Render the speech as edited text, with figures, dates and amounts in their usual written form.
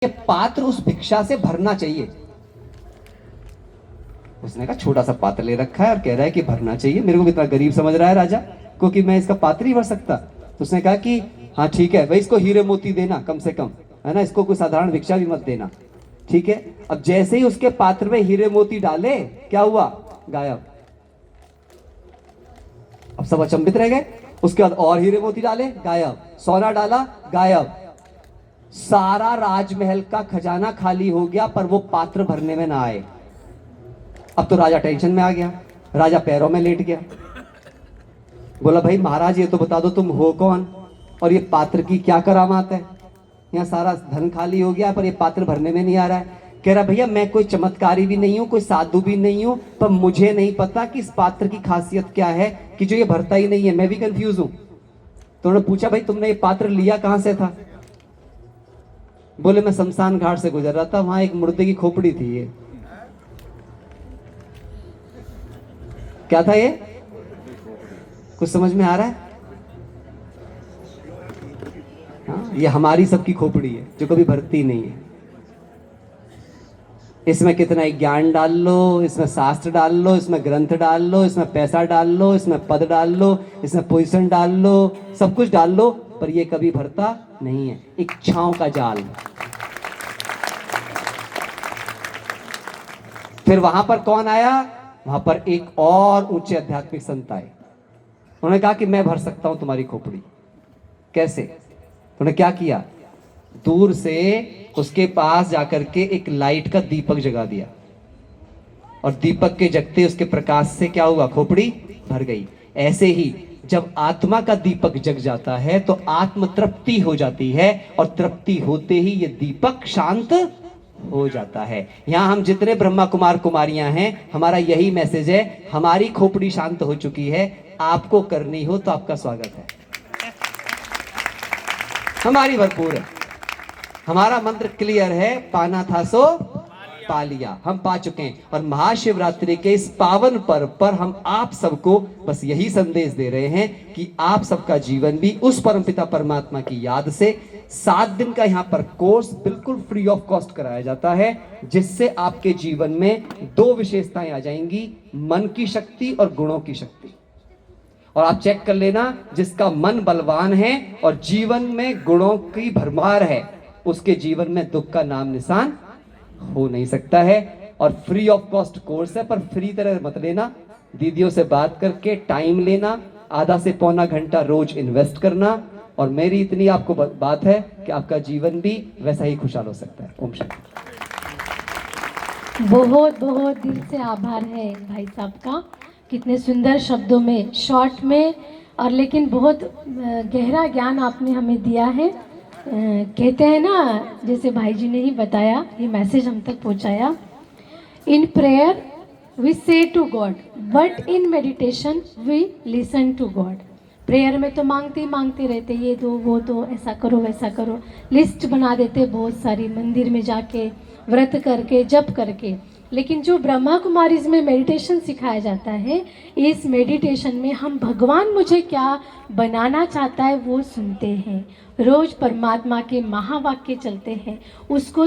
ये पात्र उस भिक्षा से भरना चाहिए। उसने कहा छोटा सा पात्र ले रखा है और कह रहा है कि भरना चाहिए, मेरे को इतना गरीब समझ रहा है राजा को कि मैं इसका पात्र ही भर सकता। तो उसने कहा कि हाँ ठीक है भाई, इसको हीरे मोती देना कम से कम, है ना, इसको कोई साधारण भिक्षा भी मत देना, ठीक है। अब जैसे ही उसके पात्र में हीरे मोती डाले, क्या हुआ? गायब। अब सब अचंभित रह गए। उसके बाद और हीरे मोती डाले, गायब। सोना डाला, गायब। सारा राजमहल का खजाना खाली हो गया, पर वो पात्र भरने में ना आए। अब तो राजा टेंशन में आ गया, राजा पैरों में लेट गया, बोला भाई महाराज ये तो बता दो तुम हो कौन और ये पात्र की क्या करामात है? यहाँ सारा धन खाली हो गया पर ये पात्र भरने में नहीं आ रहा है। कह रहा भैया मैं कोई चमत्कारी भी नहीं हूँ, कोई साधु भी नहीं हूँ, पर मुझे नहीं पता कि इस पात्र की खासियत क्या है कि जो ये भरता ही नहीं है, मैं भी कंफ्यूज हूँ। तो उन्होंने पूछा भाई तुमने ये पात्र लिया कहां से था? बोले मैं शमशान घाट से गुजर रहा था, वहां एक मुर्दे की खोपड़ी थी। ये क्या था? ये कुछ समझ में आ रहा है? हाँ, ये हमारी सबकी खोपड़ी है जो कभी भरती नहीं है। इसमें कितना ज्ञान डाल लो, इसमें शास्त्र डाल लो, इसमें ग्रंथ डाल लो, इसमें पैसा डाल लो, इसमें पद डाल लो, इसमें पोजीशन डाल लो, सब कुछ डाल लो, पर ये कभी भरता नहीं है। इच्छाओं का जाल। फिर वहां पर कौन आया? वहां पर एक और ऊंचे आध्यात्मिक संत आए। उन्होंने कहा कि मैं भर सकता हूं तुम्हारी खोपड़ी। कैसे? उन्होंने क्या किया? दूर से उसके पास जाकर के एक लाइट का दीपक जगा दिया और दीपक के जगते उसके प्रकाश से क्या हुआ? खोपड़ी भर गई। ऐसे ही जब आत्मा का दीपक जग जाता है तो आत्म तृप्ति हो जाती है और तृप्ति होते ही ये दीपक शांत हो जाता है। यहां हम जितने ब्रह्मा कुमार कुमारियां हैं, हमारा यही मैसेज है, हमारी खोपड़ी शांत हो चुकी है, आपको करनी हो तो आपका स्वागत है। हमारी भरपूर है, हमारा मंत्र क्लियर है, पाना था सो पा लिया, हम पा चुके हैं। और महाशिवरात्रि के इस पावन पर्व पर हम आप सबको बस यही संदेश दे रहे हैं कि आप सबका जीवन भी उस परमपिता परमात्मा की याद से 7 दिन का यहाँ पर कोर्स बिल्कुल फ्री ऑफ कॉस्ट कराया जाता है, जिससे आपके जीवन में 2 विशेषताएं आ जाएंगी, मन की शक्ति और गुणों की शक्ति। और आप चेक कर लेना, जिसका मन बलवान है और जीवन में गुणों की भरमार है, उसके जीवन में दुख का नाम निशान हो नहीं सकता है। और फ्री ऑफ कॉस्ट कोर्स है, पर फ्री तरह मत लेना, दीदियों से बात करके टाइम लेना, आधा से पौना घंटा रोज इन्वेस्ट करना। और मेरी इतनी आपको बात है कि आपका जीवन भी वैसा ही खुशहाल हो सकता है। ओम शांति। बहुत बहुत दिल से आभार है भाई साहब का, कितने सुंदर शब्दों में, शॉर्ट में, और लेकिन बहुत गहरा ज्ञान आपने हमें दिया है। कहते हैं ना, जैसे भाई जी ने ही बताया, ये मैसेज हम तक पहुंचाया, in prayer we say to God but in meditation we listen to God. Prayer में तो मांगते ही मांगते रहते, ये दो वो दो, ऐसा करो वैसा करो, लिस्ट बना देते बहुत सारी, मंदिर में जाके व्रत करके जप करके। लेकिन जो ब्रह्मा कुमारीज में मेडिटेशन सिखाया जाता है, इस मेडिटेशन में हम भगवान मुझे क्या बनाना चाहता है वो सुनते हैं, रोज परमात्मा के महावाक्य चलते हैं, उसको